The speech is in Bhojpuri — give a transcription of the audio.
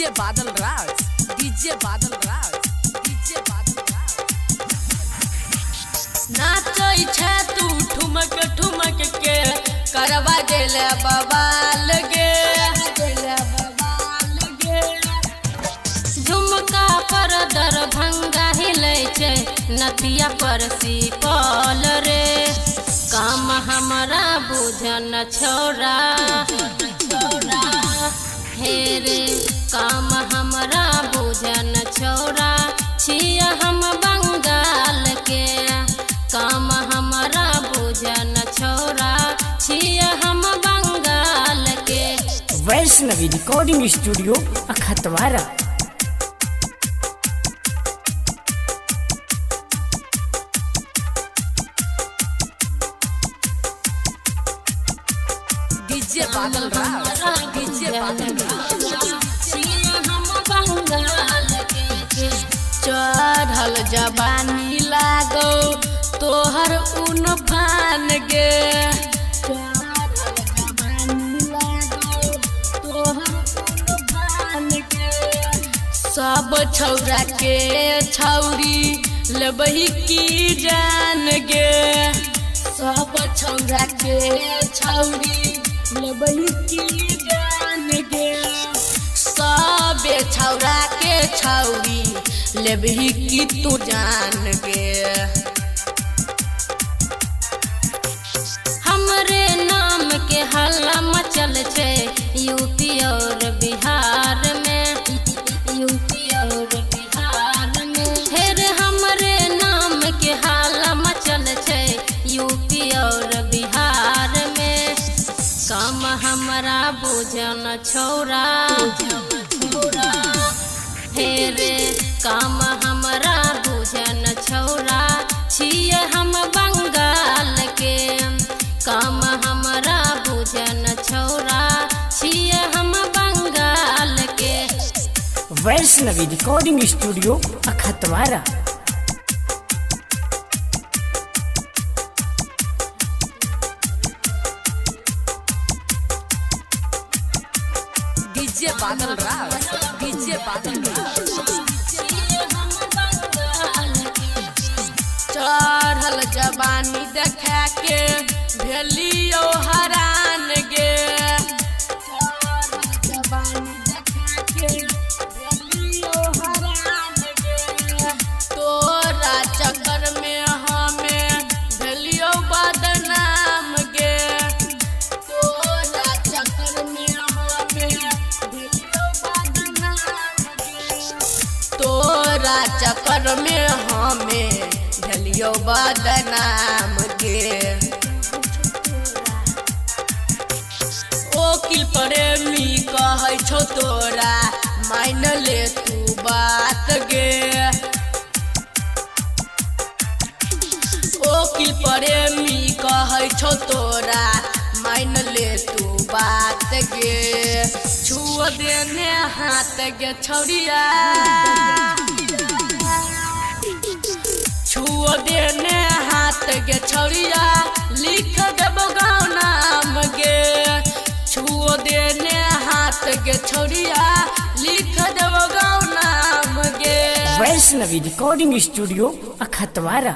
DJ Badal Raj, DJ Badal Raj, DJ Badal राज। नाचै छे तू ठुमक ठुमक के करवा गेले बवाल गे, झुमका पर दरभंगा हिले छे नथिया पर सिपल रे। काम हमरा बुझन छोरा हे रे, काम हमरा बुझन छोरा छिया हम बंगाल के। काम हमरा बुझन छोरा छिया हम बंगाल के। Vaishnavi recording studio Akhtawara. DJ Badal Raj, DJ Badal Raj. हम बंगाल के चढ़ल जवानी लागो तोहर उन फान गे। सब छौरा के छौरी लेबही की जान गे। सब छौरा के छौरी लेबही की जान गे। सबे छौरा के छौरी लेबही की तू जान गे। हमरे नाम के हल्ला मचल छे यूपी और बिहार में, यूपी और बिहार में। फिर हमरे नाम के हल्ला मचल छे यूपी और बिहार में। काम हमरा बुझन छोरा हे रे, काम हमरा बुझन छोरा छिए हम बंगाल के। काम हमरा बुझन छोरा छिए हम बंगाल के। Vaishnavi recording studio Akhtawara. DJ Badal Raj, DJ Badal Raj. चढ़ल जवानी देखा के भेलियो हरान गे। चढ़ल जवानी देखा के भेलियो हरान गे। तोरा चक्कर में हमें भेलियो बदनाम गे। तोरा चक्कर में हमें भेलियो बदनाम गे। तोरा चक्कर में हमें भेलियो बदनाम गे। ओकिल प्रेमी कहै छौ तोरा मान ले तू बात गे। ओकिल प्रेमी कहै छौ तोरा मान ले तू बात गे। छुओ देने हाथ गे छौरिया, छुओ देने हाथ गे छौरिया लिख देबो गाँव नाम गे। छुओ देने हाथ गे छौरिया लिख देबो गाँव नाम गे। Vaishnavi recording studio अखतवारा।